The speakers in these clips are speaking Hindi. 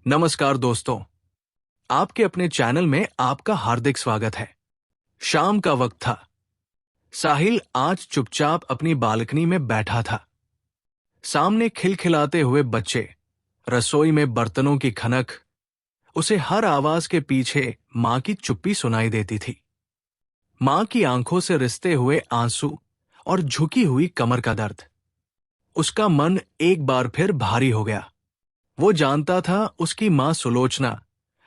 नमस्कार दोस्तों, आपके अपने चैनल में आपका हार्दिक स्वागत है। शाम का वक्त था। साहिल आज चुपचाप अपनी बालकनी में बैठा था। सामने खिलखिलाते हुए बच्चे, रसोई में बर्तनों की खनक, उसे हर आवाज के पीछे मां की चुप्पी सुनाई देती थी। मां की आंखों से रिसते हुए आंसू और झुकी हुई कमर का दर्द। उसका मन एक बार फिर भारी हो गया। वो जानता था उसकी मां सुलोचना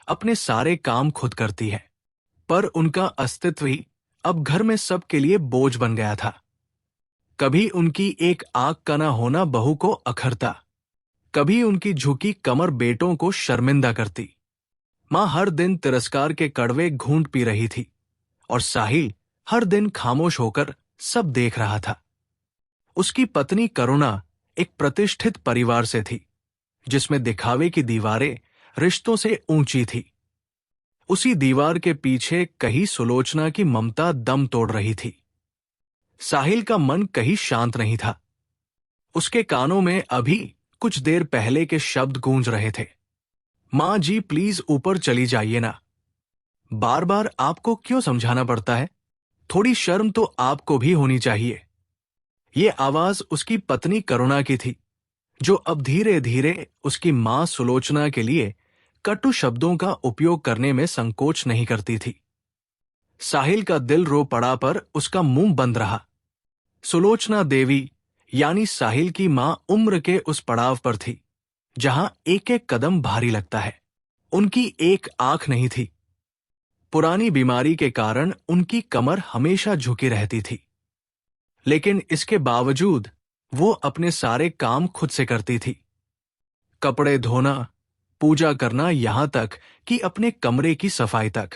अपने सारे काम खुद करती है, पर उनका अस्तित्व ही अब घर में सबके लिए बोझ बन गया था। कभी उनकी एक आंख का ना होना बहू को अखरता, कभी उनकी झुकी कमर बेटों को शर्मिंदा करती। मां हर दिन तिरस्कार के कड़वे घूंट पी रही थी और साहिल हर दिन खामोश होकर सब देख रहा था। उसकी पत्नी करुणा एक प्रतिष्ठित परिवार से थी, जिसमें दिखावे की दीवारें रिश्तों से ऊंची थी। उसी दीवार के पीछे कहीं सुलोचना की ममता दम तोड़ रही थी। साहिल का मन कहीं शांत नहीं था। उसके कानों में अभी कुछ देर पहले के शब्द गूंज रहे थे। मां जी प्लीज ऊपर चली जाइए ना। बार बार आपको क्यों समझाना पड़ता है? थोड़ी शर्म तो आपको भी होनी चाहिए। ये आवाज उसकी पत्नी करुणा की थी, जो अब धीरे धीरे उसकी मां सुलोचना के लिए कटु शब्दों का उपयोग करने में संकोच नहीं करती थी। साहिल का दिल रो पड़ा, पर उसका मुंह बंद रहा। सुलोचना देवी यानी साहिल की मां उम्र के उस पड़ाव पर थी जहां एक एक कदम भारी लगता है। उनकी एक आंख नहीं थी। पुरानी बीमारी के कारण उनकी कमर हमेशा झुकी रहती थी, लेकिन इसके बावजूद वो अपने सारे काम खुद से करती थी। कपड़े धोना, पूजा करना, यहां तक कि अपने कमरे की सफाई तक।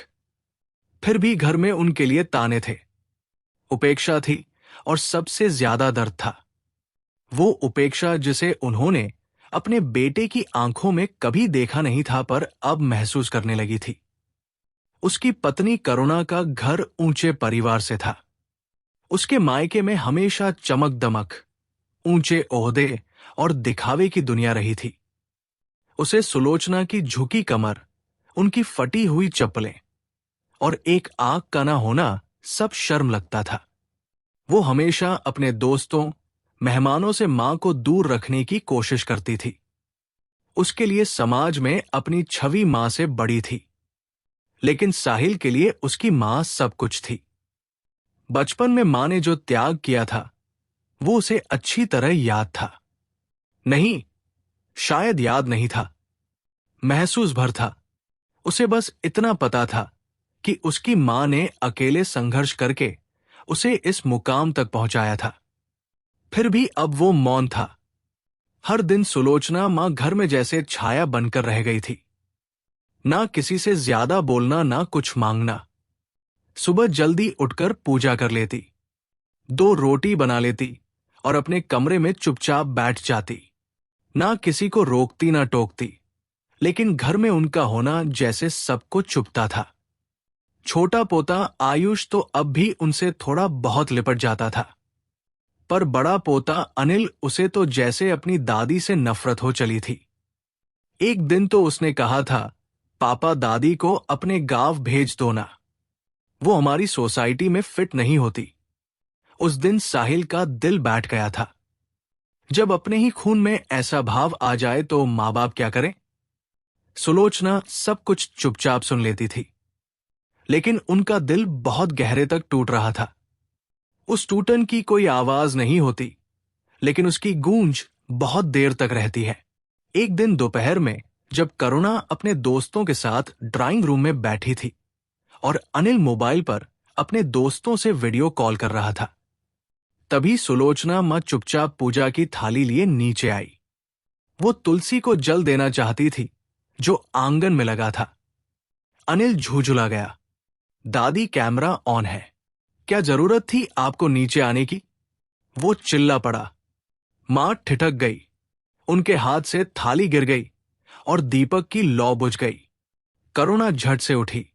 फिर भी घर में उनके लिए ताने थे, उपेक्षा थी और सबसे ज्यादा दर्द था। वो उपेक्षा जिसे उन्होंने अपने बेटे की आंखों में कभी देखा नहीं था, पर अब महसूस करने लगी थी। उसकी पत्नी करुणा का घर ऊंचे परिवार से था। उसके मायके में हमेशा चमक दमक, ऊंचे ओहदे और दिखावे की दुनिया रही थी। उसे सुलोचना की झुकी कमर, उनकी फटी हुई चप्पलें और एक आंख का ना होना सब शर्म लगता था। वो हमेशा अपने दोस्तों, मेहमानों से मां को दूर रखने की कोशिश करती थी। उसके लिए समाज में अपनी छवि मां से बड़ी थी, लेकिन साहिल के लिए उसकी मां सब कुछ थी। बचपन में मां ने जो त्याग किया था, वो उसे अच्छी तरह याद था। नहीं, शायद याद नहीं था, महसूस भर था। उसे बस इतना पता था कि उसकी मां ने अकेले संघर्ष करके उसे इस मुकाम तक पहुंचाया था। फिर भी अब वो मौन था। हर दिन सुलोचना मां घर में जैसे छाया बनकर रह गई थी। ना किसी से ज्यादा बोलना, ना कुछ मांगना। सुबह जल्दी उठकर पूजा कर लेती, 2 रोटी बना लेती और अपने कमरे में चुपचाप बैठ जाती। ना किसी को रोकती ना टोकती, लेकिन घर में उनका होना जैसे सबको चुभता था। छोटा पोता आयुष तो अब भी उनसे थोड़ा बहुत लिपट जाता था, पर बड़ा पोता अनिल उसे तो जैसे अपनी दादी से नफरत हो चली थी। एक दिन तो उसने कहा था, पापा दादी को अपने गांव भेज दो ना, वो हमारी सोसाइटी में फिट नहीं होती। उस दिन साहिल का दिल बैठ गया था। जब अपने ही खून में ऐसा भाव आ जाए तो माँ बाप क्या करें? सुलोचना सब कुछ चुपचाप सुन लेती थी, लेकिन उनका दिल बहुत गहरे तक टूट रहा था। उस टूटन की कोई आवाज नहीं होती, लेकिन उसकी गूंज बहुत देर तक रहती है। एक दिन दोपहर में जब करुणा अपने दोस्तों के साथ ड्राइंग रूम में बैठी थी और अनिल मोबाइल पर अपने दोस्तों से वीडियो कॉल कर रहा था, तभी सुलोचना मां चुपचाप पूजा की थाली लिए नीचे आई। वो तुलसी को जल देना चाहती थी जो आंगन में लगा था। अनिल झुंझुला गया, दादी कैमरा ऑन है, क्या जरूरत थी आपको नीचे आने की? वो चिल्ला पड़ा। मां ठिठक गई, उनके हाथ से थाली गिर गई और दीपक की लौ बुझ गई। करुणा झट से उठी।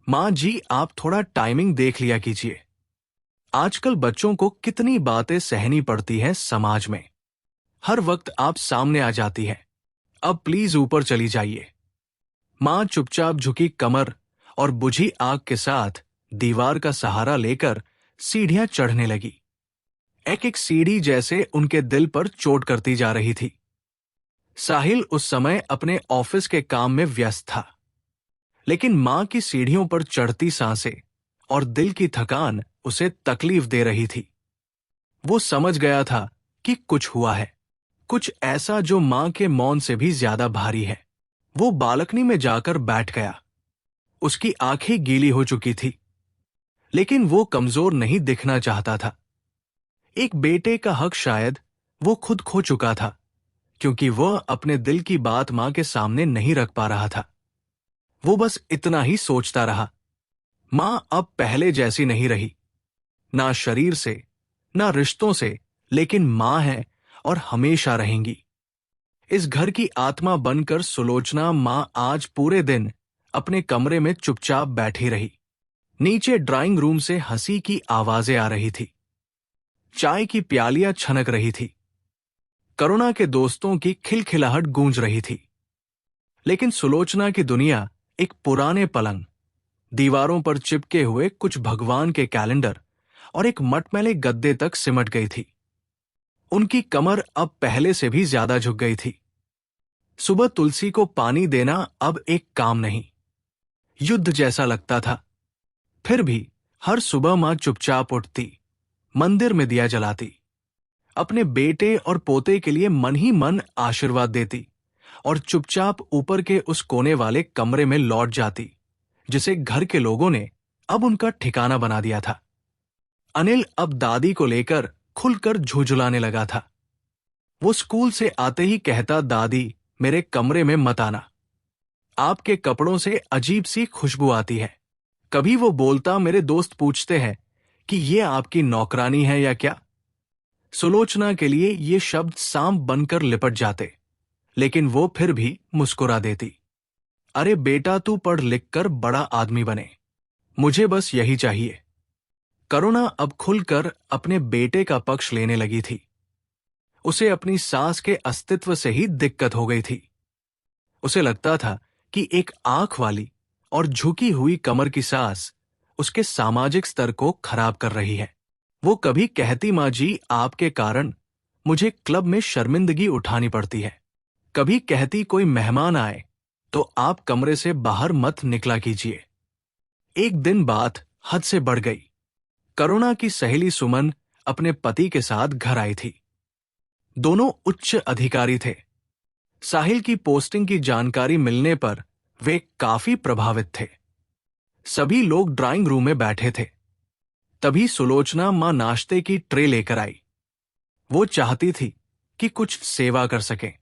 मां जी, आप थोड़ा टाइमिंग देख लिया कीजिए। आजकल बच्चों को कितनी बातें सहनी पड़ती हैं समाज में। हर वक्त आप सामने आ जाती हैं। अब प्लीज ऊपर चली जाइए। माँ चुपचाप झुकी कमर और बुझी आग के साथ दीवार का सहारा लेकर सीढ़ियां चढ़ने लगी। एक एक सीढ़ी जैसे उनके दिल पर चोट करती जा रही थी। साहिल उस समय अपने ऑफिस के काम में व्यस्त था, लेकिन मां की सीढ़ियों पर चढ़ती सांसें और दिल की थकान उसे तकलीफ दे रही थी। वो समझ गया था कि कुछ हुआ है, कुछ ऐसा जो मां के मौन से भी ज्यादा भारी है। वो बालकनी में जाकर बैठ गया। उसकी आंखें गीली हो चुकी थी, लेकिन वो कमजोर नहीं दिखना चाहता था। एक बेटे का हक शायद वो खुद खो चुका था, क्योंकि वह अपने दिल की बात मां के सामने नहीं रख पा रहा था। वो बस इतना ही सोचता रहा, मां अब पहले जैसी नहीं रही, ना शरीर से ना रिश्तों से, लेकिन मां है और हमेशा रहेंगी। इस घर की आत्मा बनकर सुलोचना मां आज पूरे दिन अपने कमरे में चुपचाप बैठी रही। नीचे ड्राइंग रूम से हंसी की आवाजें आ रही थी, चाय की प्यालियां छनक रही थी, करुणा के दोस्तों की खिलखिलाहट गूंज रही थी। लेकिन सुलोचना की दुनिया एक पुराने पलंग, दीवारों पर चिपके हुए कुछ भगवान के कैलेंडर और एक मटमैले गद्दे तक सिमट गई थी। उनकी कमर अब पहले से भी ज्यादा झुक गई थी। सुबह तुलसी को पानी देना अब एक काम नहीं, युद्ध जैसा लगता था। फिर भी हर सुबह मां चुपचाप उठती, मंदिर में दिया जलाती, अपने बेटे और पोते के लिए मन ही मन आशीर्वाद देती और चुपचाप ऊपर के उस कोने वाले कमरे में लौट जाती, जिसे घर के लोगों ने अब उनका ठिकाना बना दिया था। अनिल अब दादी को लेकर खुलकर झुझुलाने लगा था। वो स्कूल से आते ही कहता, दादी मेरे कमरे में मत आना, आपके कपड़ों से अजीब सी खुशबू आती है। कभी वो बोलता, मेरे दोस्त पूछते हैं कि ये आपकी नौकरानी है या क्या। सुलोचना के लिए ये शब्द सांप बनकर लिपट जाते, लेकिन वो फिर भी मुस्कुरा देती। अरे बेटा, तू पढ़ लिख कर बड़ा आदमी बने, मुझे बस यही चाहिए। करुणा अब खुलकर अपने बेटे का पक्ष लेने लगी थी। उसे अपनी सास के अस्तित्व से ही दिक्कत हो गई थी। उसे लगता था कि एक आंख वाली और झुकी हुई कमर की सास उसके सामाजिक स्तर को खराब कर रही है। वो कभी कहती, माँ जी आपके कारण मुझे क्लब में शर्मिंदगी उठानी पड़ती है। कभी कहती, कोई मेहमान आए तो आप कमरे से बाहर मत निकला कीजिए। एक दिन बात हद से बढ़ गई। करुणा की सहेली सुमन अपने पति के साथ घर आई थी। दोनों उच्च अधिकारी थे। साहिल की पोस्टिंग की जानकारी मिलने पर वे काफी प्रभावित थे। सभी लोग ड्राइंग रूम में बैठे थे। तभी सुलोचना मां नाश्ते की ट्रे लेकर आई। वो चाहती थी कि कुछ सेवा कर सके,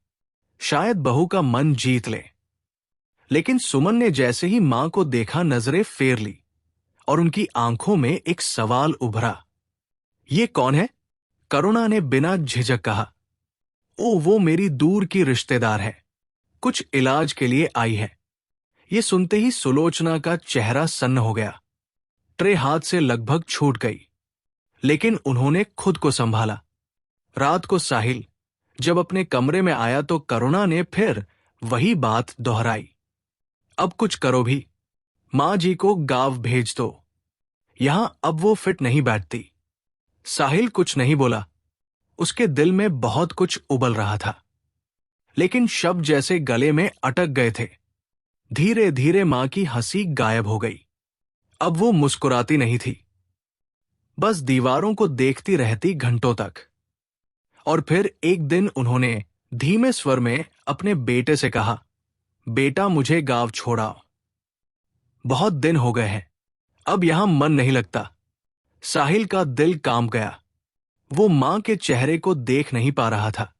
शायद बहू का मन जीत ले। लेकिन सुमन ने जैसे ही मां को देखा, नजरें फेर ली और उनकी आंखों में एक सवाल उभरा। ये कौन है? करुणा ने बिना झिझक कहा। ओ, वो मेरी दूर की रिश्तेदार है, कुछ इलाज के लिए आई है। ये सुनते ही सुलोचना का चेहरा सन्न हो गया। ट्रे हाथ से लगभग छूट गई, लेकिन उन्होंने खुद को संभाला। रात को साहिल जब अपने कमरे में आया तो करुणा ने फिर वही बात दोहराई। अब कुछ करो भी, मां जी को गांव भेज दो, यहां अब वो फिट नहीं बैठती। साहिल कुछ नहीं बोला। उसके दिल में बहुत कुछ उबल रहा था, लेकिन शब्द जैसे गले में अटक गए थे। धीरे धीरे मां की हंसी गायब हो गई। अब वो मुस्कुराती नहीं थी, बस दीवारों को देखती रहती घंटों तक। और फिर एक दिन उन्होंने धीमे स्वर में अपने बेटे से कहा, बेटा मुझे गांव छोड़ाओ, बहुत दिन हो गए हैं, अब यहां मन नहीं लगता। साहिल का दिल कांप गया। वो मां के चेहरे को देख नहीं पा रहा था।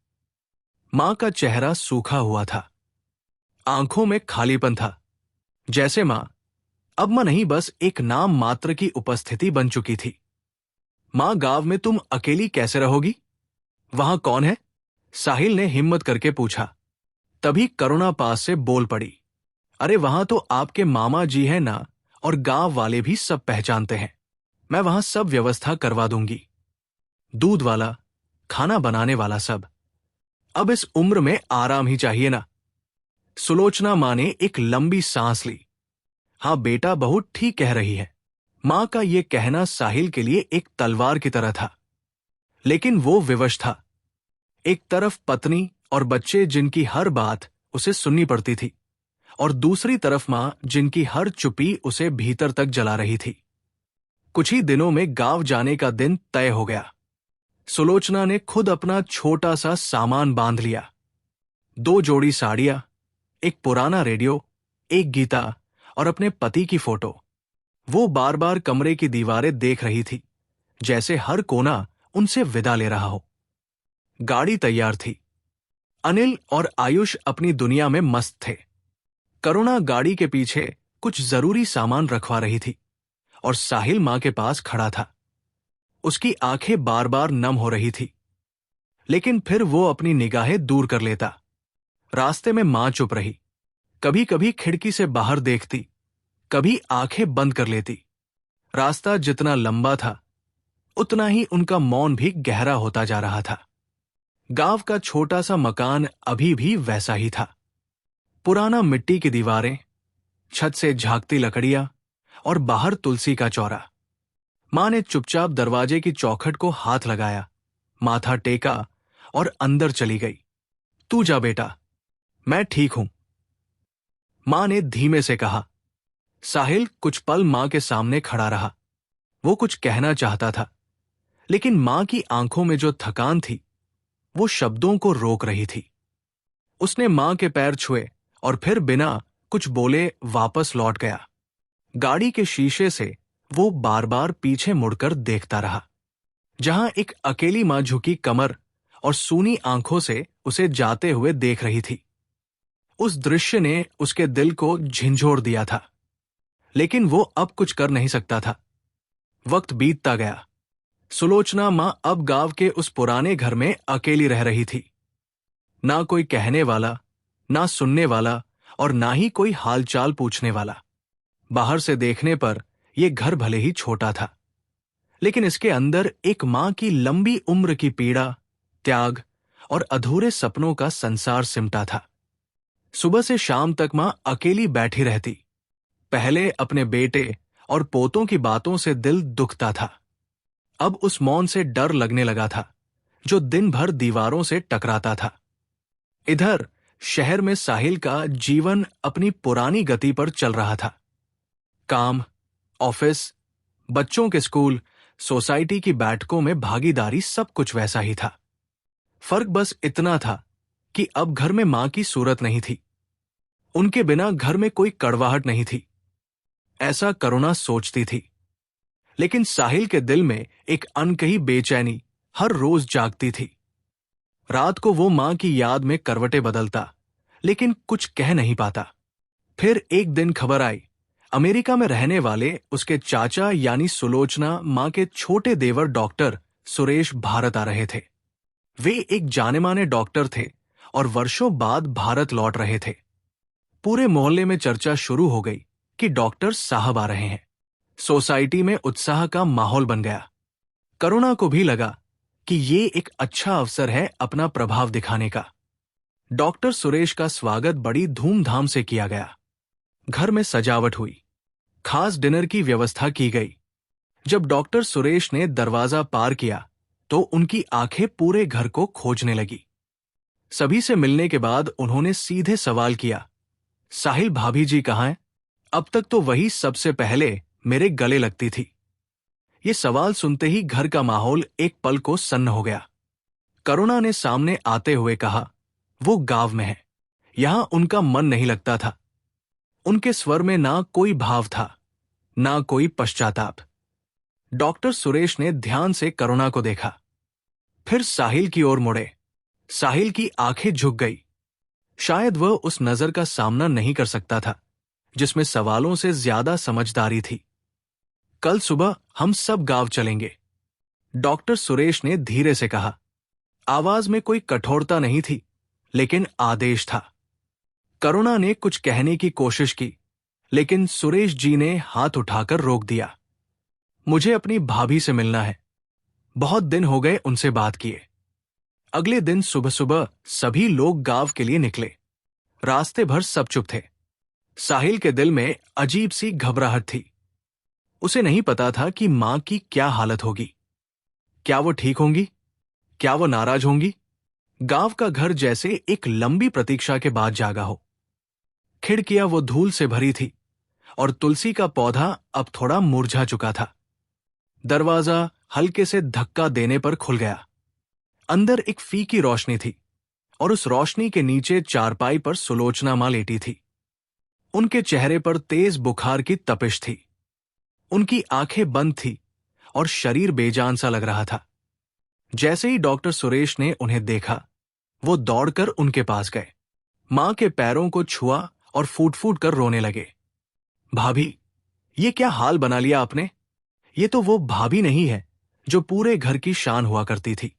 मां का चेहरा सूखा हुआ था, आंखों में खालीपन था, जैसे मां अब मां नहीं, बस एक नाम मात्र की उपस्थिति बन चुकी थी। मां, गांव में तुम अकेली कैसे रहोगी? वहां कौन है? साहिल ने हिम्मत करके पूछा। तभी करुणा पास से बोल पड़ी, अरे वहां तो आपके मामा जी हैं ना, और गांव वाले भी सब पहचानते हैं। मैं वहां सब व्यवस्था करवा दूंगी, दूध वाला, खाना बनाने वाला, सब। अब इस उम्र में आराम ही चाहिए ना। सुलोचना माँ ने एक लंबी सांस ली। हाँ बेटा, बहू ठीक कह रही है। माँ का यह कहना साहिल के लिए एक तलवार की तरह था, लेकिन वो विवश था। एक तरफ पत्नी और बच्चे जिनकी हर बात उसे सुननी पड़ती थी, और दूसरी तरफ मां जिनकी हर चुप्पी उसे भीतर तक जला रही थी। कुछ ही दिनों में गांव जाने का दिन तय हो गया। सुलोचना ने खुद अपना छोटा सा सामान बांध लिया। 2 जोड़ी साड़ियां, एक पुराना रेडियो, एक गीता और अपने पति की फोटो। वो बार बार कमरे की दीवारें देख रही थी, जैसे हर कोना उनसे विदा ले रहा हो। गाड़ी तैयार थी। अनिल और आयुष अपनी दुनिया में मस्त थे। करुणा गाड़ी के पीछे कुछ जरूरी सामान रखवा रही थी, और साहिल मां के पास खड़ा था। उसकी आंखें बार बार नम हो रही थी, लेकिन फिर वो अपनी निगाहें दूर कर लेता। रास्ते में मां चुप रही, कभी कभी खिड़की से बाहर देखती, कभी आंखें बंद कर लेती। रास्ता जितना लंबा था, उतना ही उनका मौन भी गहरा होता जा रहा था। गांव का छोटा सा मकान अभी भी वैसा ही था। पुराना मिट्टी की दीवारें, छत से झांकती लकड़ियां और बाहर तुलसी का चौरा। मां ने चुपचाप दरवाजे की चौखट को हाथ लगाया, माथा टेका और अंदर चली गई। तू जा बेटा, मैं ठीक हूं, मां ने धीमे से कहा। साहिल कुछ पल मां के सामने खड़ा रहा। वो कुछ कहना चाहता था, लेकिन मां की आंखों में जो थकान थी, वो शब्दों को रोक रही थी। उसने मां के पैर छुए और फिर बिना कुछ बोले वापस लौट गया। गाड़ी के शीशे से वो बार बार पीछे मुड़कर देखता रहा, जहां एक अकेली मां झुकी कमर और सूनी आंखों से उसे जाते हुए देख रही थी। उस दृश्य ने उसके दिल को झंझोर दिया था, लेकिन वो अब कुछ कर नहीं सकता था। वक्त बीतता गया। सुलोचना मां अब गांव के उस पुराने घर में अकेली रह रही थी। ना कोई कहने वाला, ना सुनने वाला और ना ही कोई हालचाल पूछने वाला। बाहर से देखने पर यह घर भले ही छोटा था, लेकिन इसके अंदर एक मां की लंबी उम्र की पीड़ा, त्याग और अधूरे सपनों का संसार सिमटा था। सुबह से शाम तक मां अकेली बैठी रहती। पहले अपने बेटे और पोतों की बातों से दिल दुखता था। अब उस मौन से डर लगने लगा था, जो दिन भर दीवारों से टकराता था। इधर शहर में साहिल का जीवन अपनी पुरानी गति पर चल रहा था। काम, ऑफिस, बच्चों के स्कूल, सोसाइटी की बैठकों में भागीदारी, सब कुछ वैसा ही था। फर्क बस इतना था कि अब घर में मां की सूरत नहीं थी। उनके बिना घर में कोई कड़वाहट नहीं थी, ऐसा करुणा सोचती थी। लेकिन साहिल के दिल में एक अनकही बेचैनी हर रोज जागती थी। रात को वो मां की याद में करवटें बदलता, लेकिन कुछ कह नहीं पाता। फिर एक दिन खबर आई, अमेरिका में रहने वाले उसके चाचा यानी सुलोचना मां के छोटे देवर डॉक्टर सुरेश भारत आ रहे थे। वे एक जाने माने डॉक्टर थे और वर्षों बाद भारत लौट रहे थे। पूरे मोहल्ले में चर्चा शुरू हो गई कि डॉक्टर साहब आ रहे हैं। सोसाइटी में उत्साह का माहौल बन गया। करुणा को भी लगा कि ये एक अच्छा अवसर है अपना प्रभाव दिखाने का। डॉक्टर सुरेश का स्वागत बड़ी धूमधाम से किया गया। घर में सजावट हुई, खास डिनर की व्यवस्था की गई। जब डॉक्टर सुरेश ने दरवाजा पार किया तो उनकी आंखें पूरे घर को खोजने लगी। सभी से मिलने के बाद उन्होंने सीधे सवाल किया, साहिल भाभी जी कहाँ हैं? अब तक तो वही सबसे पहले मेरे गले लगती थी। ये सवाल सुनते ही घर का माहौल एक पल को सन्न हो गया। करुणा ने सामने आते हुए कहा, वो गांव में है, यहां उनका मन नहीं लगता था। उनके स्वर में ना कोई भाव था, ना कोई पश्चाताप। डॉक्टर सुरेश ने ध्यान से करुणा को देखा, फिर साहिल की ओर मुड़े। साहिल की आंखें झुक गई। शायद वह उस नजर का सामना नहीं कर सकता था, जिसमें सवालों से ज्यादा समझदारी थी। कल सुबह हम सब गांव चलेंगे, डॉक्टर सुरेश ने धीरे से कहा। आवाज में कोई कठोरता नहीं थी, लेकिन आदेश था। करुणा ने कुछ कहने की कोशिश की, लेकिन सुरेश जी ने हाथ उठाकर रोक दिया। मुझे अपनी भाभी से मिलना है, बहुत दिन हो गए उनसे बात किए। अगले दिन सुबह सुबह सभी लोग गांव के लिए निकले। रास्ते भर सब चुप थे। साहिल के दिल में अजीब सी घबराहट थी। उसे नहीं पता था कि मां की क्या हालत होगी। क्या वो ठीक होंगी? क्या वो नाराज होंगी? गांव का घर जैसे एक लंबी प्रतीक्षा के बाद जागा हो। खिड़कियां वो धूल से भरी थी और तुलसी का पौधा अब थोड़ा मुरझा चुका था। दरवाजा हल्के से धक्का देने पर खुल गया। अंदर एक फीकी रोशनी थी और उस रोशनी के नीचे चारपाई पर सुलोचना मां लेटी थी। उनके चेहरे पर तेज बुखार की तपिश थी। उनकी आंखें बंद थी और शरीर बेजान सा लग रहा था। जैसे ही डॉक्टर सुरेश ने उन्हें देखा, वो दौड़कर उनके पास गए, मां के पैरों को छुआ और फूट फूट कर रोने लगे। भाभी, ये क्या हाल बना लिया आपने? ये तो वो भाभी नहीं है जो पूरे घर की शान हुआ करती थी।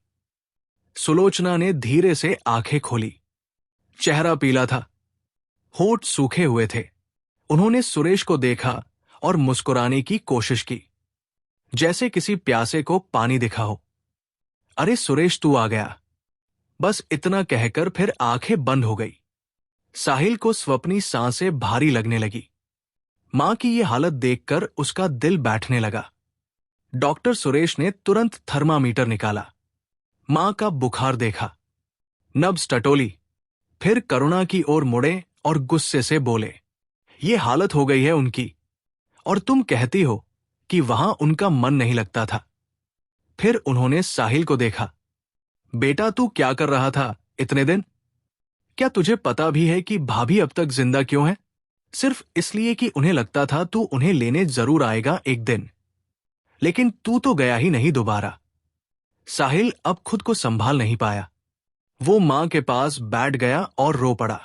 सुलोचना ने धीरे से आंखें खोली। चेहरा पीला था, होठ सूखे हुए थे। उन्होंने सुरेश को देखा और मुस्कुराने की कोशिश की, जैसे किसी प्यासे को पानी दिखा हो। अरे सुरेश, तू आ गया। बस इतना कहकर फिर आंखें बंद हो गई। साहिल को स्वप्नी सांसें भारी लगने लगी। मां की ये हालत देखकर उसका दिल बैठने लगा। डॉक्टर सुरेश ने तुरंत थर्मामीटर निकाला, मां का बुखार देखा, नब्ज टटोली, फिर करुणा की ओर मुड़े और गुस्से से बोले, ये हालत हो गई है उनकी, और तुम कहती हो कि वहां उनका मन नहीं लगता था। फिर उन्होंने साहिल को देखा। बेटा, तू क्या कर रहा था इतने दिन? क्या तुझे पता भी है कि भाभी अब तक जिंदा क्यों है? सिर्फ इसलिए कि उन्हें लगता था तू उन्हें लेने जरूर आएगा एक दिन। लेकिन तू तो गया ही नहीं दोबारा। साहिल अब खुद को संभाल नहीं पाया। वो मां के पास बैठ गया और रो पड़ा।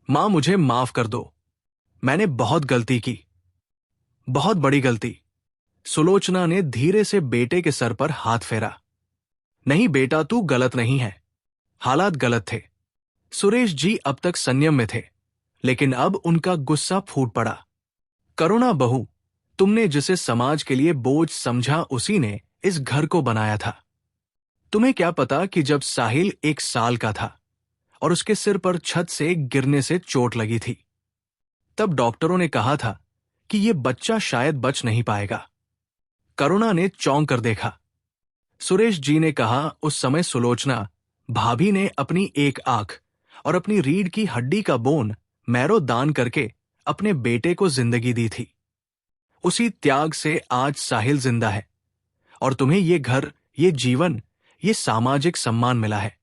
मां, मुझे माफ कर दो। मैंने बहुत गलती की, बहुत बड़ी गलती। सुलोचना ने धीरे से बेटे के सर पर हाथ फेरा। नहीं बेटा, तू गलत नहीं है। हालात गलत थे। सुरेश जी अब तक संयम में थे, लेकिन अब उनका गुस्सा फूट पड़ा। करुणा बहू, तुमने जिसे समाज के लिए बोझ समझा उसी ने इस घर को बनाया था। तुम्हें क्या पता कि जब साहिल 1 साल का था और उसके सिर पर छत से गिरने से चोट लगी थी, तब डॉक्टरों ने कहा था कि ये बच्चा शायद बच नहीं पाएगा। करुणा ने चौंक कर देखा। सुरेश जी ने कहा, उस समय सुलोचना भाभी ने अपनी एक आंख और अपनी रीढ़ की हड्डी का बोन मैरो दान करके अपने बेटे को जिंदगी दी थी। उसी त्याग से आज साहिल जिंदा है और तुम्हें ये घर, ये जीवन, ये सामाजिक सम्मान मिला है।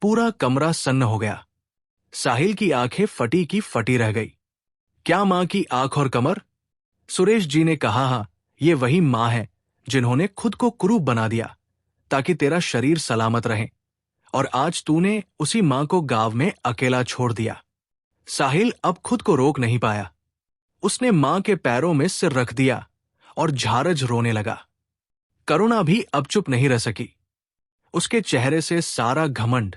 पूरा कमरा सन्न हो गया। साहिल की आंखें फटी की फटी रह गई। क्या मां की आंख और कमर? सुरेश जी ने कहा, हाँ, ये वही मां है जिन्होंने खुद को कुरूप बना दिया ताकि तेरा शरीर सलामत रहे, और आज तूने उसी मां को गांव में अकेला छोड़ दिया। साहिल अब खुद को रोक नहीं पाया। उसने मां के पैरों में सिर रख दिया और झारझ रोने लगा। करुणा भी अब चुप नहीं रह सकी। उसके चेहरे से सारा घमंड,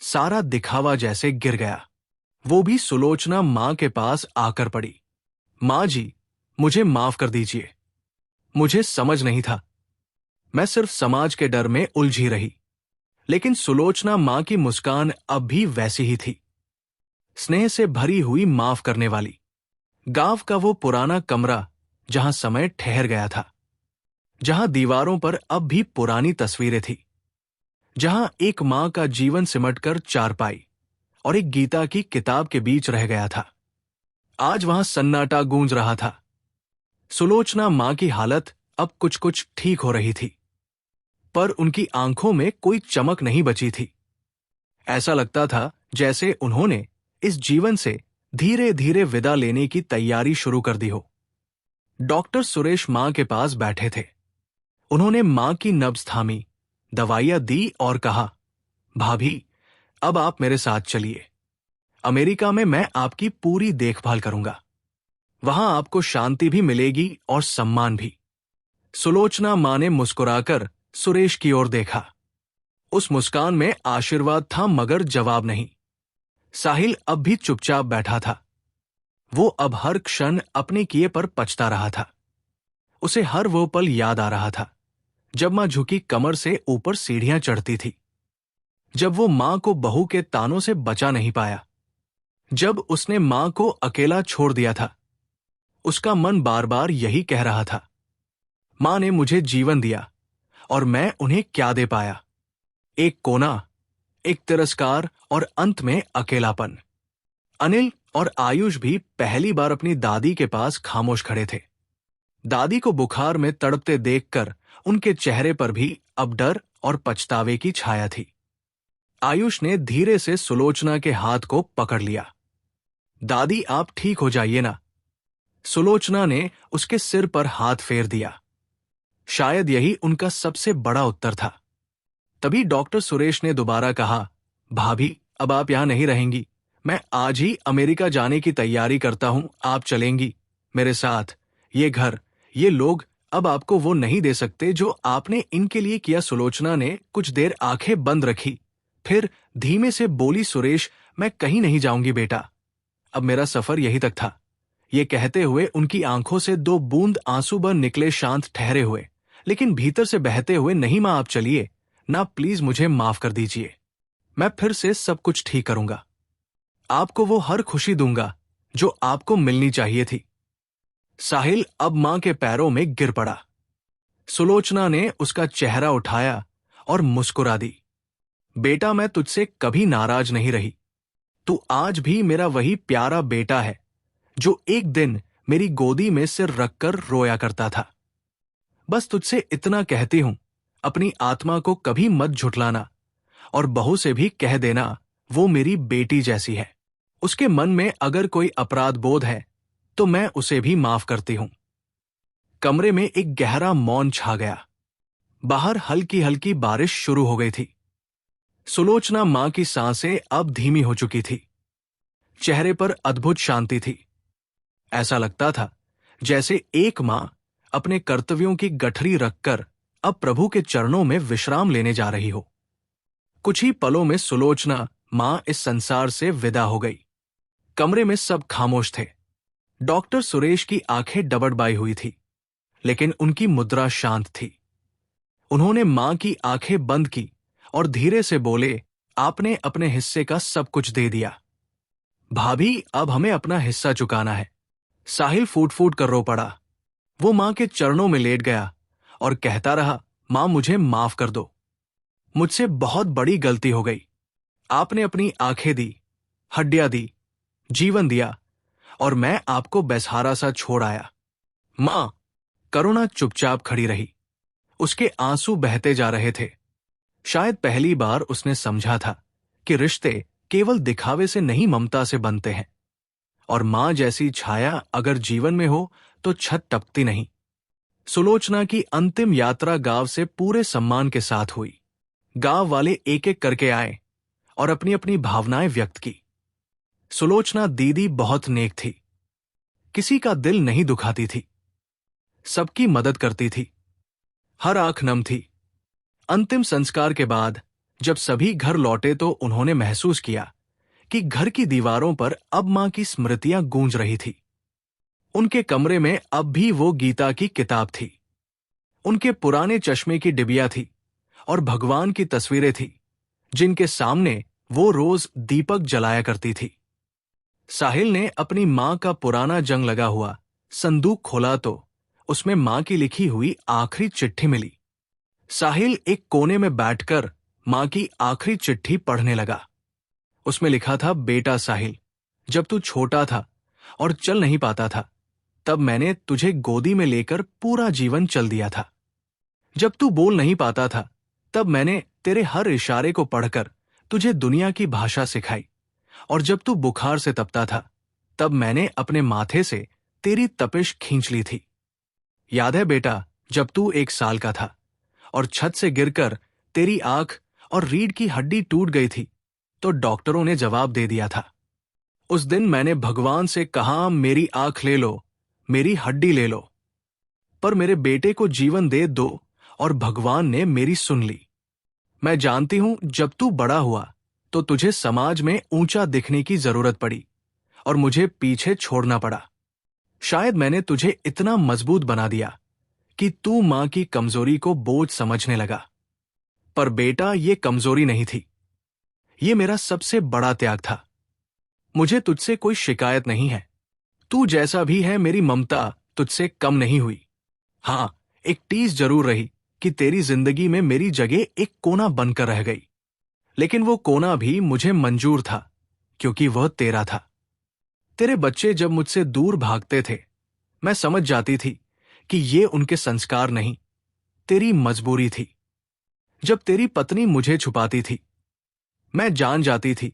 सारा दिखावा जैसे गिर गया। वो भी सुलोचना मां के पास आकर पड़ी। मां जी, मुझे माफ कर दीजिए। मुझे समझ नहीं था। मैं सिर्फ समाज के डर में उलझी रही। लेकिन सुलोचना मां की मुस्कान अब भी वैसी ही थी, स्नेह से भरी हुई, माफ करने वाली। गांव का वो पुराना कमरा जहां समय ठहर गया था, जहां दीवारों पर अब भी पुरानी तस्वीरें थी, जहां एक मां का जीवन सिमटकर चारपाई और एक गीता की किताब के बीच रह गया था, आज वहां सन्नाटा गूंज रहा था। सुलोचना मां की हालत अब कुछ कुछ ठीक हो रही थी, पर उनकी आंखों में कोई चमक नहीं बची थी। ऐसा लगता था जैसे उन्होंने इस जीवन से धीरे धीरे विदा लेने की तैयारी शुरू कर दी हो। डॉक्टर सुरेश मां के पास बैठे थे। उन्होंने मां की नब्ज थामी, दवाइयां दी और कहा, भाभी, अब आप मेरे साथ चलिए। अमेरिका में मैं आपकी पूरी देखभाल करूंगा। वहां आपको शांति भी मिलेगी और सम्मान भी। सुलोचना मां ने मुस्कुराकर सुरेश की ओर देखा। उस मुस्कान में आशीर्वाद था मगर जवाब नहीं। साहिल अब भी चुपचाप बैठा था। वो अब हर क्षण अपने किए पर पछता रहा था। उसे हर वो पल याद आ रहा था जब मां झुकी कमर से ऊपर सीढ़ियां चढ़ती थी, जब वो मां को बहू के तानों से बचा नहीं पाया, जब उसने मां को अकेला छोड़ दिया था, उसका मन बार बार यही कह रहा था, मां ने मुझे जीवन दिया और मैं उन्हें क्या दे पाया। एक कोना, एक तिरस्कार और अंत में अकेलापन। अनिल और आयुष भी पहली बार अपनी दादी के पास खामोश खड़े थे। दादी को बुखार में तड़पते देखकर उनके चेहरे पर भी अब डर और पछतावे की छाया थी। आयुष ने धीरे से सुलोचना के हाथ को पकड़ लिया। दादी, आप ठीक हो जाइए ना। सुलोचना ने उसके सिर पर हाथ फेर दिया। शायद यही उनका सबसे बड़ा उत्तर था। तभी डॉक्टर सुरेश ने दोबारा कहा, भाभी, अब आप यहां नहीं रहेंगी। मैं आज ही अमेरिका जाने की तैयारी करता हूं, आप चलेंगी मेरे साथ। ये घर, ये लोग अब आपको वो नहीं दे सकते जो आपने इनके लिए किया। सुलोचना ने कुछ देर आंखें बंद रखी, फिर धीमे से बोली, सुरेश, मैं कहीं नहीं जाऊंगी बेटा। अब मेरा सफर यही तक था। ये कहते हुए उनकी आंखों से 2 बूंद आंसू बन निकले, शांत ठहरे हुए, लेकिन भीतर से बहते हुए, नहीं मां, आप चलिए ना, प्लीज मुझे माफ कर दीजिए। मैं फिर से सब कुछ ठीक करूंगा। आपको वो हर खुशी दूंगा जो आपको मिलनी चाहिए थी। साहिल अब मां के पैरों में गिर पड़ा। सुलोचना ने उसका चेहरा उठाया और मुस्कुरा दी। बेटा, मैं तुझसे कभी नाराज नहीं रही। तू आज भी मेरा वही प्यारा बेटा है जो एक दिन मेरी गोदी में सिर रखकर रोया करता था। बस तुझसे इतना कहती हूं, अपनी आत्मा को कभी मत झुठलाना और बहू से भी कह देना वो मेरी बेटी जैसी है। उसके मन में अगर कोई अपराध बोध है तो मैं उसे भी माफ करती हूं। कमरे में एक गहरा मौन छा गया। बाहर हल्की हल्की बारिश शुरू हो गई थी। सुलोचना मां की सांसें अब धीमी हो चुकी थी। चेहरे पर अद्भुत शांति थी। ऐसा लगता था जैसे एक मां अपने कर्तव्यों की गठरी रखकर अब प्रभु के चरणों में विश्राम लेने जा रही हो। कुछ ही पलों में सुलोचना मां इस संसार से विदा हो गई। कमरे में सब खामोश थे। डॉक्टर सुरेश की आंखें डबडबाई हुई थी, लेकिन उनकी मुद्रा शांत थी। उन्होंने मां की आंखें बंद की और धीरे से बोले, आपने अपने हिस्से का सब कुछ दे दिया। भाभी, अब हमें अपना हिस्सा चुकाना है। साहिल फूट फूट कर रो पड़ा। वो मां के चरणों में लेट गया और कहता रहा, मां, मुझे माफ कर दो। मुझसे बहुत बड़ी गलती हो गई। आपने अपनी आंखें दी, हड्डियां दी, जीवन दिया और मैं आपको बेसहारा सा छोड़ आया। मां, करुणा चुपचाप खड़ी रही। उसके आंसू बहते जा रहे थे। शायद पहली बार उसने समझा था कि रिश्ते केवल दिखावे से नहीं, ममता से बनते हैं। और मां जैसी छाया अगर जीवन में हो तो छत टपकती नहीं। सुलोचना की अंतिम यात्रा गांव से पूरे सम्मान के साथ हुई। गांव वाले एक एक करके आए और अपनी अपनी भावनाएं व्यक्त की। सुलोचना दीदी बहुत नेक थी। किसी का दिल नहीं दुखाती थी। सबकी मदद करती थी। हर आंख नम थी। अंतिम संस्कार के बाद जब सभी घर लौटे तो उन्होंने महसूस किया कि घर की दीवारों पर अब मां की स्मृतियां गूंज रही थी। उनके कमरे में अब भी वो गीता की किताब थी। उनके पुराने चश्मे की डिबिया थी और भगवान की तस्वीरें थी जिनके सामने वो रोज दीपक जलाया करती थी। साहिल ने अपनी मां का पुराना जंग लगा हुआ संदूक खोला तो उसमें मां की लिखी हुई आखिरी चिट्ठी मिली। साहिल एक कोने में बैठकर मां की आखिरी चिट्ठी पढ़ने लगा। उसमें लिखा था, बेटा साहिल, जब तू छोटा था और चल नहीं पाता था तब मैंने तुझे गोदी में लेकर पूरा जीवन चल दिया था। जब तू बोल नहीं पाता था तब मैंने तेरे हर इशारे को पढ़कर तुझे दुनिया की भाषा सिखाई। और जब तू बुखार से तपता था तब मैंने अपने माथे से तेरी तपिश खींच ली थी। याद है बेटा, जब तू 1 साल का था और छत से गिरकर तेरी आंख और रीढ़ की हड्डी टूट गई थी तो डॉक्टरों ने जवाब दे दिया था। उस दिन मैंने भगवान से कहा, मेरी आंख ले लो, मेरी हड्डी ले लो, पर मेरे बेटे को जीवन दे दो, और भगवान ने मेरी सुन ली। मैं जानती हूं जब तू बड़ा हुआ तो तुझे समाज में ऊंचा दिखने की जरूरत पड़ी और मुझे पीछे छोड़ना पड़ा। शायद मैंने तुझे इतना मजबूत बना दिया कि तू मां की कमजोरी को बोझ समझने लगा। पर बेटा, ये कमजोरी नहीं थी, ये मेरा सबसे बड़ा त्याग था। मुझे तुझसे कोई शिकायत नहीं है। तू जैसा भी है, मेरी ममता तुझसे कम नहीं हुई। हाँ, एक टीस जरूर रही कि तेरी जिंदगी में मेरी जगह एक कोना बनकर रह गई। लेकिन वो कोना भी मुझे मंजूर था, क्योंकि वह तेरा था। तेरे बच्चे जब मुझसे दूर भागते थे, मैं समझ जाती थी कि ये उनके संस्कार नहीं, तेरी मजबूरी थी। जब तेरी पत्नी मुझे छुपाती थी, मैं जान जाती थी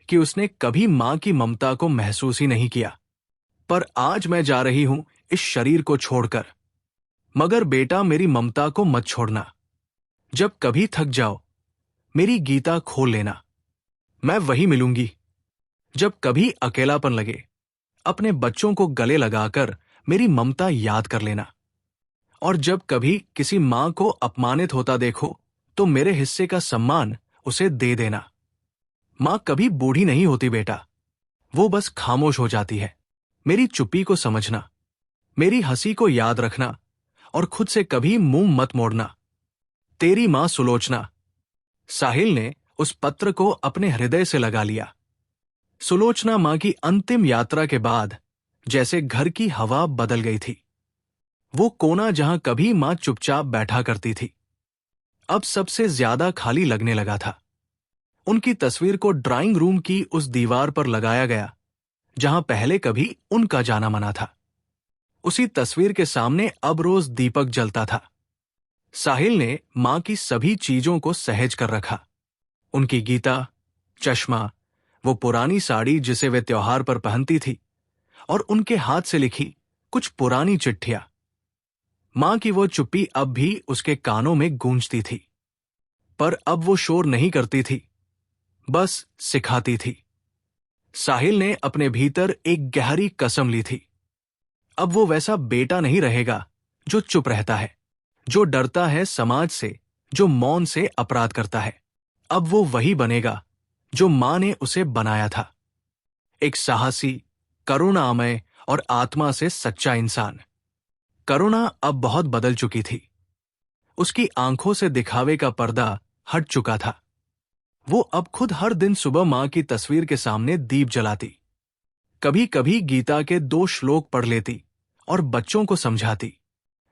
कि उसने कभी मां की ममता को महसूस ही नहीं किया। पर आज मैं जा रही हूं इस शरीर को छोड़कर, मगर बेटा मेरी ममता को मत छोड़ना। जब कभी थक जाओ, मेरी गीता खोल लेना, मैं वही मिलूंगी। जब कभी अकेलापन लगे, अपने बच्चों को गले लगाकर मेरी ममता याद कर लेना। और जब कभी किसी मां को अपमानित होता देखो, तो मेरे हिस्से का सम्मान उसे दे देना। मां कभी बूढ़ी नहीं होती बेटा, वो बस खामोश हो जाती है। मेरी चुप्पी को समझना, मेरी हंसी को याद रखना, और खुद से कभी मुंह मत मोड़ना। तेरी मां सुलोचना। साहिल ने उस पत्र को अपने हृदय से लगा लिया। सुलोचना मां की अंतिम यात्रा के बाद जैसे घर की हवा बदल गई थी। वो कोना जहां कभी मां चुपचाप बैठा करती थी, अब सबसे ज्यादा खाली लगने लगा था। उनकी तस्वीर को ड्राइंग रूम की उस दीवार पर लगाया गया जहां पहले कभी उनका जाना मना था। उसी तस्वीर के सामने अब रोज दीपक जलता था। साहिल ने मां की सभी चीजों को सहेज कर रखा। उनकी गीता, चश्मा, वो पुरानी साड़ी जिसे वे त्योहार पर पहनती थी, और उनके हाथ से लिखी कुछ पुरानी चिट्ठियां। मां की वो चुप्पी अब भी उसके कानों में गूंजती थी, पर अब वो शोर नहीं करती थी, बस सिखाती थी। साहिल ने अपने भीतर एक गहरी कसम ली थी। अब वो वैसा बेटा नहीं रहेगा जो चुप रहता है, जो डरता है समाज से, जो मौन से अपराध करता है। अब वो वही बनेगा जो मां ने उसे बनाया था, एक साहसी, करुणामय और आत्मा से सच्चा इंसान। करुणा अब बहुत बदल चुकी थी। उसकी आंखों से दिखावे का पर्दा हट चुका था। वो अब खुद हर दिन सुबह मां की तस्वीर के सामने दीप जलाती, कभी कभी गीता के 2 श्लोक पढ़ लेती और बच्चों को समझाती।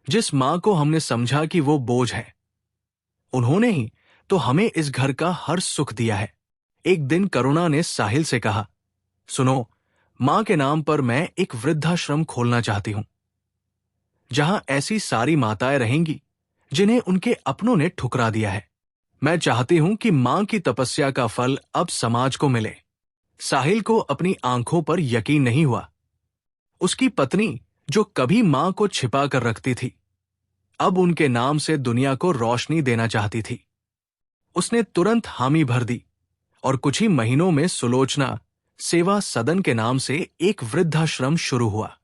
जिस मां को हमने समझा कि वो बोझ है, उन्होंने ही तो हमें इस घर का हर सुख दिया है। एक दिन करुणा ने साहिल से कहा, सुनो, मां के नाम पर मैं एक वृद्धाश्रम खोलना चाहती हूं, जहां ऐसी सारी माताएं रहेंगी जिन्हें उनके अपनों ने ठुकरा दिया है। मैं चाहती हूं कि मां की तपस्या का फल अब समाज को मिले। साहिल को अपनी आंखों पर यकीन नहीं हुआ। उसकी पत्नी, जो कभी मां को छिपा कर रखती थी, अब उनके नाम से दुनिया को रोशनी देना चाहती थी। उसने तुरंत हामी भर दी, और कुछ ही महीनों में सुलोचना सेवा सदन के नाम से एक वृद्धाश्रम शुरू हुआ,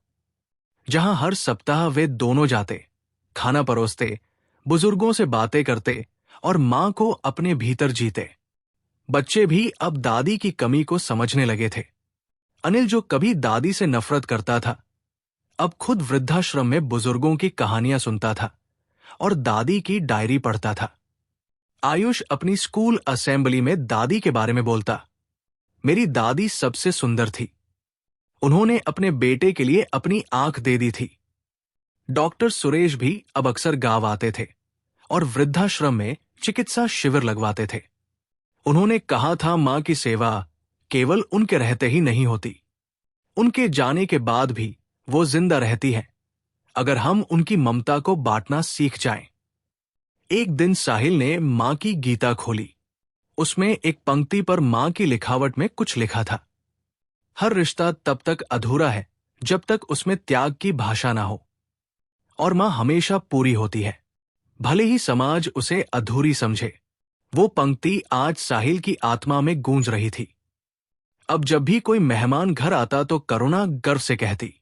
जहां हर सप्ताह वे दोनों जाते, खाना परोसते, बुजुर्गों से बातें करते और मां को अपने भीतर जीते। बच्चे भी अब दादी की कमी को समझने लगे थे। अनिल, जो कभी दादी से नफरत करता था, अब खुद वृद्धाश्रम में बुजुर्गों की कहानियां सुनता था और दादी की डायरी पढ़ता था। आयुष अपनी स्कूल असेंबली में दादी के बारे में बोलता, मेरी दादी सबसे सुंदर थी, उन्होंने अपने बेटे के लिए अपनी आंख दे दी थी। डॉक्टर सुरेश भी अब अक्सर गांव आते थे और वृद्धाश्रम में चिकित्सा शिविर लगवाते थे। उन्होंने कहा था, मां की सेवा केवल उनके रहते ही नहीं होती, उनके जाने के बाद भी वो जिंदा रहती है, अगर हम उनकी ममता को बांटना सीख जाएं। एक दिन साहिल ने मां की गीता खोली। उसमें एक पंक्ति पर मां की लिखावट में कुछ लिखा था, हर रिश्ता तब तक अधूरा है जब तक उसमें त्याग की भाषा ना हो, और मां हमेशा पूरी होती है, भले ही समाज उसे अधूरी समझे। वो पंक्ति आज साहिल की आत्मा में गूंज रही थी। अब जब भी कोई मेहमान घर आता तो करुणा गर्व से कहती,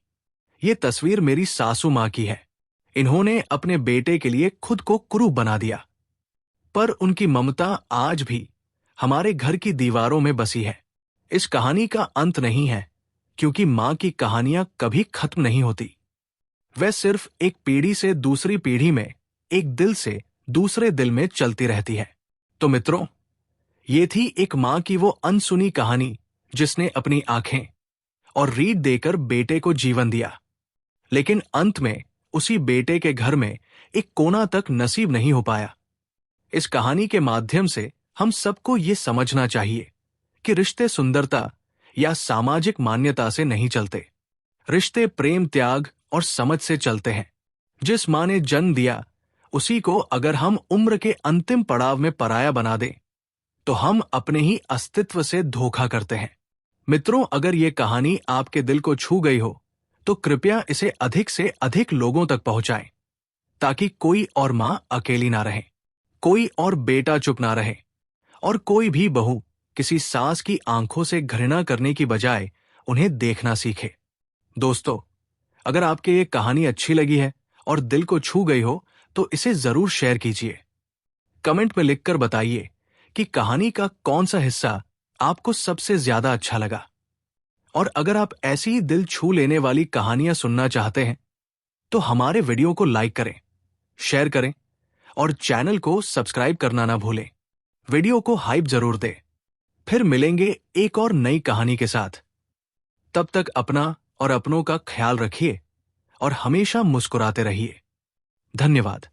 ये तस्वीर मेरी सासू मां की है, इन्होंने अपने बेटे के लिए खुद को कुरूप बना दिया। पर उनकी ममता आज भी हमारे घर की दीवारों में बसी है। इस कहानी का अंत नहीं है, क्योंकि मां की कहानियां कभी खत्म नहीं होती। वह सिर्फ एक पीढ़ी से दूसरी पीढ़ी में, एक दिल से दूसरे दिल में चलती रहती है। तो मित्रों, ये थी एक मां की वो अनसुनी कहानी जिसने अपनी आंखें और रीढ़ देकर बेटे को जीवन दिया, लेकिन अंत में उसी बेटे के घर में एक कोना तक नसीब नहीं हो पाया। इस कहानी के माध्यम से हम सबको ये समझना चाहिए कि रिश्ते सुंदरता या सामाजिक मान्यता से नहीं चलते। रिश्ते प्रेम, त्याग और समझ से चलते हैं। जिस मां ने जन्म दिया, उसी को अगर हम उम्र के अंतिम पड़ाव में पराया बना दें, तो हम अपने ही अस्तित्व से धोखा करते हैं। मित्रों, अगर ये कहानी आपके दिल को छू गई हो, तो कृपया इसे अधिक से अधिक लोगों तक पहुंचाएं, ताकि कोई और मां अकेली ना रहे, कोई और बेटा चुप ना रहे, और कोई भी बहू किसी सास की आंखों से घृणा करने की बजाय उन्हें देखना सीखे। दोस्तों, अगर आपके ये कहानी अच्छी लगी है और दिल को छू गई हो, तो इसे जरूर शेयर कीजिए। कमेंट में लिखकर बताइए कि कहानी का कौन सा हिस्सा आपको सबसे ज्यादा अच्छा लगा। और अगर आप ऐसी ही दिल छू लेने वाली कहानियां सुनना चाहते हैं, तो हमारे वीडियो को लाइक करें, शेयर करें और चैनल को सब्सक्राइब करना ना भूलें। वीडियो को हाइप जरूर दें। फिर मिलेंगे एक और नई कहानी के साथ। तब तक अपना और अपनों का ख्याल रखिए और हमेशा मुस्कुराते रहिए। धन्यवाद।